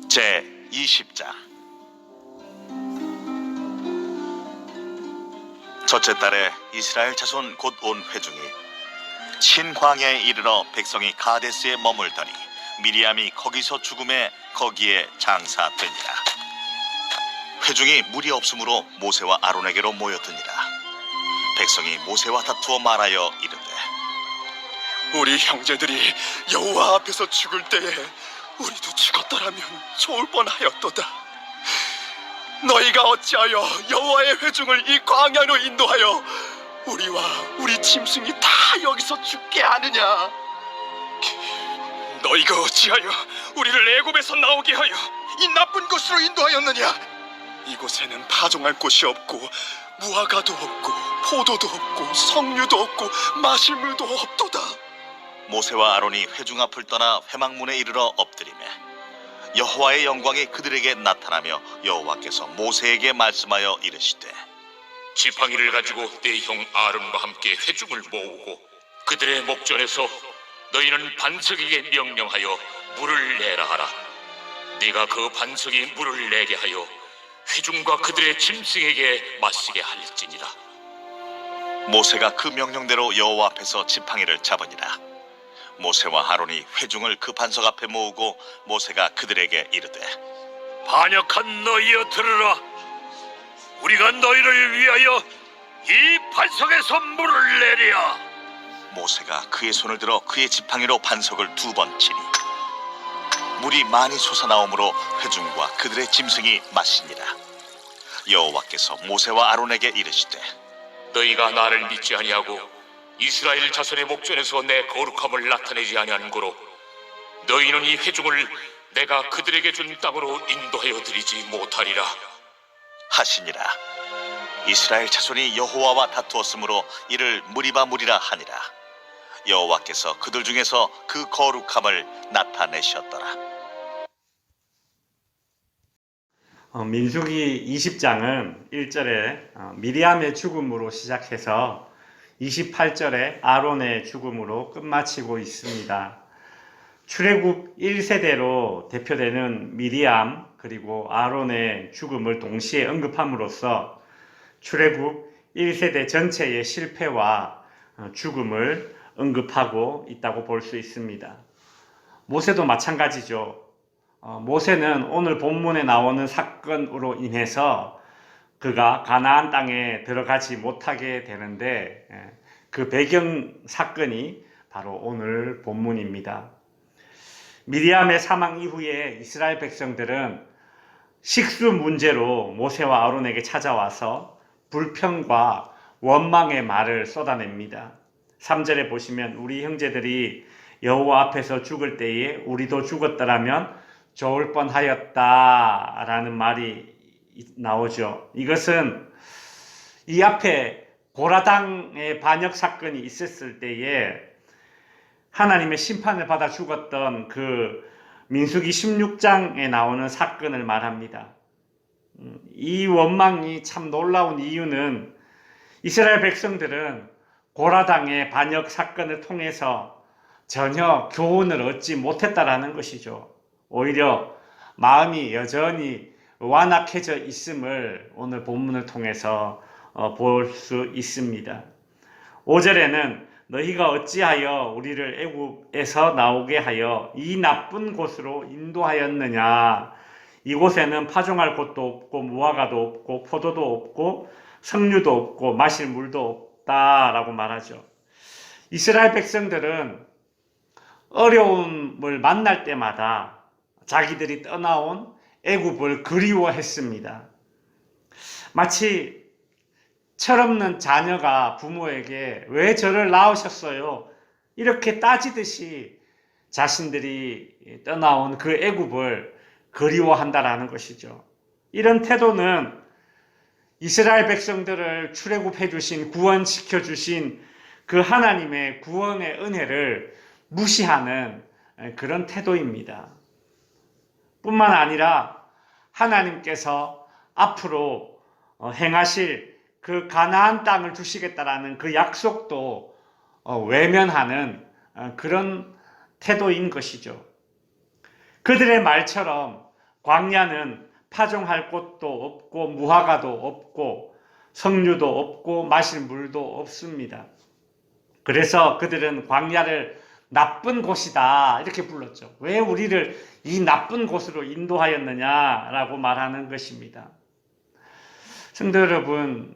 제20장. 첫째 달에 이스라엘 자손 곧 온 회중이 신광야에 이르러 백성이 가데스에 머물더니 미리암이 거기서 죽음에 거기에 장사되니라. 회중이 물이 없으므로 모세와 아론에게로 모였더니라. 백성이 모세와 다투어 말하여 이르되, 우리 형제들이 여호와 앞에서 죽을 때에 우리도 죽었더라면 좋을 뻔하였도다. 너희가 어찌하여 여호와의 회중을 이 광야로 인도하여 우리와 우리 짐승이 다 여기서 죽게 하느냐? 너희가 어찌하여 우리를 애굽에서 나오게 하여 이 나쁜 곳으로 인도하였느냐? 이곳에는 파종할 곳이 없고 무화과도 없고 포도도 없고 석류도 없고 마실 물도 없도다. 모세와 아론이 회중 앞을 떠나 회막문에 이르러 엎드리매 여호와의 영광이 그들에게 나타나며 여호와께서 모세에게 말씀하여 이르시되, 지팡이를 가지고 내 형 아론과 함께 회중을 모으고 그들의 목전에서 너희는 반석에게 명령하여 물을 내라 하라. 네가 그 반석이 물을 내게 하여 회중과 그들의 짐승에게 마시게 할지니라. 모세가 그 명령대로 여호와 앞에서 지팡이를 잡으니라. 모세와 아론이 회중을 그 반석 앞에 모으고 모세가 그들에게 이르되, 반역한 너희여 들으라. 우리가 너희를 위하여 이 반석에서 물을 내리야. 모세가 그의 손을 들어 그의 지팡이로 반석을 2번 치니 물이 많이 솟아나오므로 회중과 그들의 짐승이 마시니라. 여호와께서 모세와 아론에게 이르시되, 너희가 나를 믿지 아니하고 이스라엘 자손의 목전에서 내 거룩함을 나타내지 아니하는 고로 너희는 이 회중을 내가 그들에게 준 땅으로 인도하여 드리지 못하리라 하시니라. 이스라엘 자손이 여호와와 다투었으므로 이를 무리바 무리라 하니라. 여호와께서 그들 중에서 그 거룩함을 나타내셨더라. 민수기 20장은 1절에 미리암의 죽음으로 시작해서 28절에 아론의 죽음으로 끝마치고 있습니다. 출애굽 1세대로 대표되는 미리암 그리고 아론의 죽음을 동시에 언급함으로써 출애굽 1세대 전체의 실패와 죽음을 언급하고 있다고 볼 수 있습니다. 모세도 마찬가지죠. 모세는 오늘 본문에 나오는 사건으로 인해서 그가 가나안 땅에 들어가지 못하게 되는데 그 배경 사건이 바로 오늘 본문입니다. 미리암의 사망 이후에 이스라엘 백성들은 식수 문제로 모세와 아론에게 찾아와서 불평과 원망의 말을 쏟아냅니다. 3절에 보시면 우리 형제들이 여호와 앞에서 죽을 때에 우리도 죽었더라면 좋을 뻔하였다라는 말이 나오죠. 이것은 이 앞에 고라당의 반역 사건이 있었을 때에 하나님의 심판을 받아 죽었던 그 민수기 16장에 나오는 사건을 말합니다. 이 원망이 참 놀라운 이유는 이스라엘 백성들은 고라당의 반역 사건을 통해서 전혀 교훈을 얻지 못했다라는 것이죠. 오히려 마음이 여전히 완악해져 있음을 오늘 본문을 통해서 볼 수 있습니다. 5절에는 너희가 어찌하여 우리를 애굽에서 나오게 하여 이 나쁜 곳으로 인도하였느냐. 이곳에는 파종할 곳도 없고 무화과도 없고 포도도 없고 석류도 없고 마실 물도 없다라고 말하죠. 이스라엘 백성들은 어려움을 만날 때마다 자기들이 떠나온 애굽을 그리워했습니다. 마치 철없는 자녀가 부모에게 왜 저를 낳으셨어요? 이렇게 따지듯이 자신들이 떠나온 그 애굽을 그리워한다라는 것이죠. 이런 태도는 이스라엘 백성들을 출애굽해 주신, 구원시켜 주신 그 하나님의 구원의 은혜를 무시하는 그런 태도입니다. 뿐만 아니라 하나님께서 앞으로 행하실 그 가나안 땅을 주시겠다라는 그 약속도 외면하는 그런 태도인 것이죠. 그들의 말처럼 광야는 파종할 곳도 없고 무화과도 없고 석류도 없고 마실 물도 없습니다. 그래서 그들은 광야를 나쁜 곳이다 이렇게 불렀죠. 왜 우리를 이 나쁜 곳으로 인도하였느냐라고 말하는 것입니다. 성도 여러분,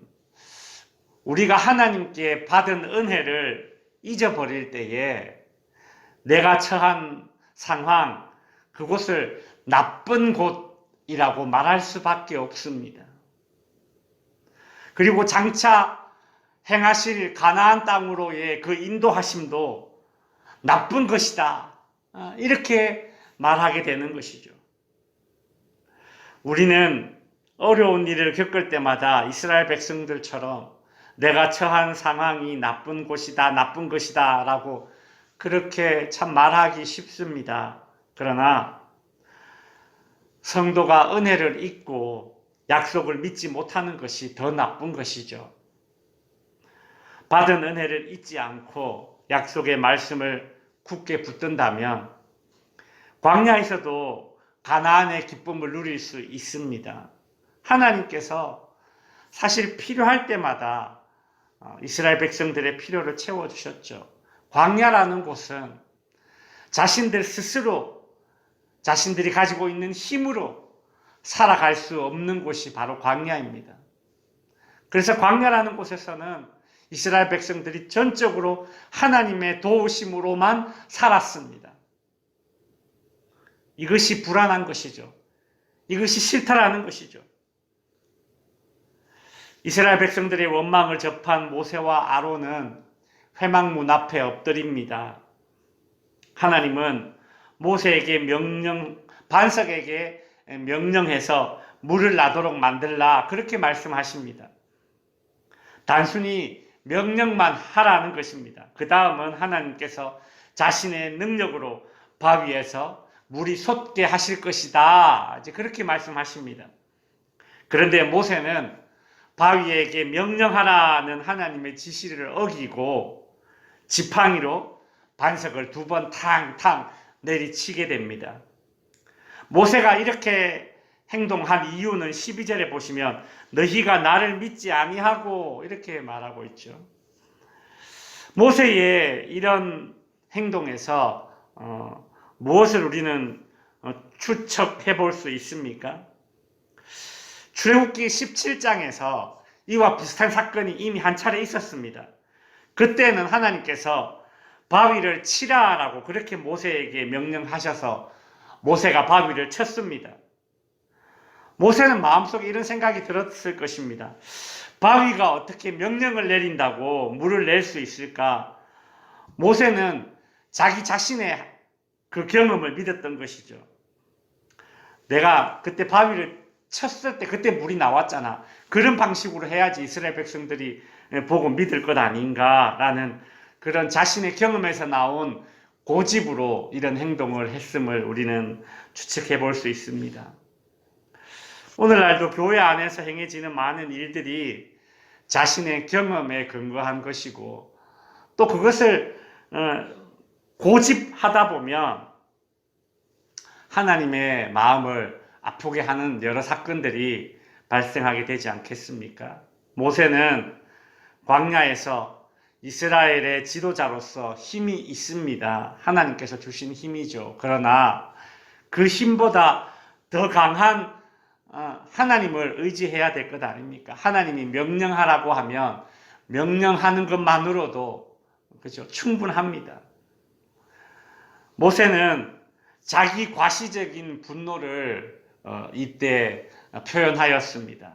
우리가 하나님께 받은 은혜를 잊어버릴 때에 내가 처한 상황, 그곳을 나쁜 곳이라고 말할 수밖에 없습니다. 그리고 장차 행하실 가나안 땅으로의 그 인도하심도 나쁜 것이다, 이렇게 말하게 되는 것이죠. 우리는 어려운 일을 겪을 때마다 이스라엘 백성들처럼 내가 처한 상황이 나쁜 곳이다, 나쁜 것이다 라고 그렇게 참 말하기 쉽습니다. 그러나 성도가 은혜를 잊고 약속을 믿지 못하는 것이 더 나쁜 것이죠. 받은 은혜를 잊지 않고 약속의 말씀을 굳게 붙든다면 광야에서도 가나안의 기쁨을 누릴 수 있습니다. 하나님께서 사실 필요할 때마다 이스라엘 백성들의 필요를 채워주셨죠. 광야라는 곳은 자신들 스스로 자신들이 가지고 있는 힘으로 살아갈 수 없는 곳이 바로 광야입니다. 그래서 광야라는 곳에서는 이스라엘 백성들이 전적으로 하나님의 도우심으로만 살았습니다. 이것이 불안한 것이죠. 이것이 싫다라는 것이죠. 이스라엘 백성들의 원망을 접한 모세와 아론은 회막문 앞에 엎드립니다. 하나님은 모세에게 반석에게 명령해서 물을 나도록 만들라 그렇게 말씀하십니다. 단순히 명령만 하라는 것입니다. 그 다음은 하나님께서 자신의 능력으로 바위에서 물이 솟게 하실 것이다, 이제 그렇게 말씀하십니다. 그런데 모세는 바위에게 명령하라는 하나님의 지시를 어기고 지팡이로 반석을 2번 탕탕 내리치게 됩니다. 모세가 이렇게 행동한 이유는 12절에 보시면 너희가 나를 믿지 아니하고 이렇게 말하고 있죠. 모세의 이런 행동에서 무엇을 우리는 추측해 볼 수 있습니까? 출애굽기 17장에서 이와 비슷한 사건이 이미 한 차례 있었습니다. 그때는 하나님께서 바위를 치라라고 그렇게 모세에게 명령하셔서 모세가 바위를 쳤습니다. 모세는 마음속에 이런 생각이 들었을 것입니다. 바위가 어떻게 명령을 내린다고 물을 낼 수 있을까? 모세는 자기 자신의 그 경험을 믿었던 것이죠. 내가 그때 바위를 쳤을 때 그때 물이 나왔잖아. 그런 방식으로 해야지 이스라엘 백성들이 보고 믿을 것 아닌가라는 그런 자신의 경험에서 나온 고집으로 이런 행동을 했음을 우리는 추측해 볼 수 있습니다. 오늘날도 교회 안에서 행해지는 많은 일들이 자신의 경험에 근거한 것이고 또 그것을 고집하다 보면 하나님의 마음을 아프게 하는 여러 사건들이 발생하게 되지 않겠습니까? 모세는 광야에서 이스라엘의 지도자로서 힘이 있습니다. 하나님께서 주신 힘이죠. 그러나 그 힘보다 더 강한 하나님을 의지해야 될 것 아닙니까? 하나님이 명령하라고 하면 명령하는 것만으로도 그렇죠? 충분합니다. 모세는 자기 과시적인 분노를 이때 표현하였습니다.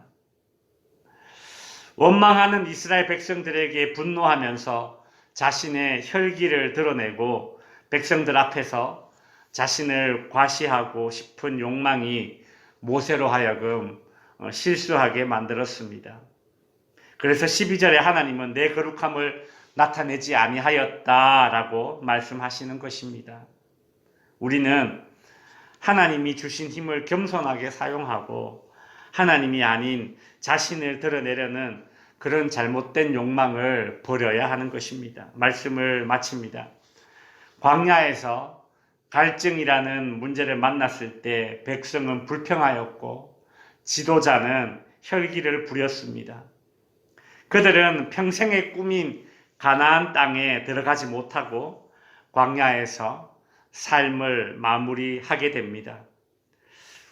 원망하는 이스라엘 백성들에게 분노하면서 자신의 혈기를 드러내고 백성들 앞에서 자신을 과시하고 싶은 욕망이 모세로 하여금 실수하게 만들었습니다. 그래서 12절에 하나님은 내 거룩함을 나타내지 아니하였다라고 말씀하시는 것입니다. 우리는 하나님이 주신 힘을 겸손하게 사용하고 하나님이 아닌 자신을 드러내려는 그런 잘못된 욕망을 버려야 하는 것입니다. 말씀을 마칩니다. 광야에서 갈증이라는 문제를 만났을 때 백성은 불평하였고 지도자는 혈기를 부렸습니다. 그들은 평생의 꿈인 가나안 땅에 들어가지 못하고 광야에서 삶을 마무리하게 됩니다.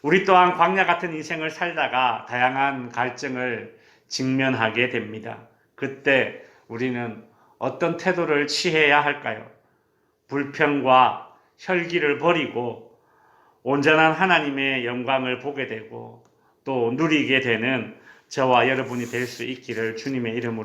우리 또한 광야 같은 인생을 살다가 다양한 갈증을 직면하게 됩니다. 그때 우리는 어떤 태도를 취해야 할까요? 불평과 혈기를 버리고 온전한 하나님의 영광을 보게 되고 또 누리게 되는 저와 여러분이 될 수 있기를 주님의 이름으로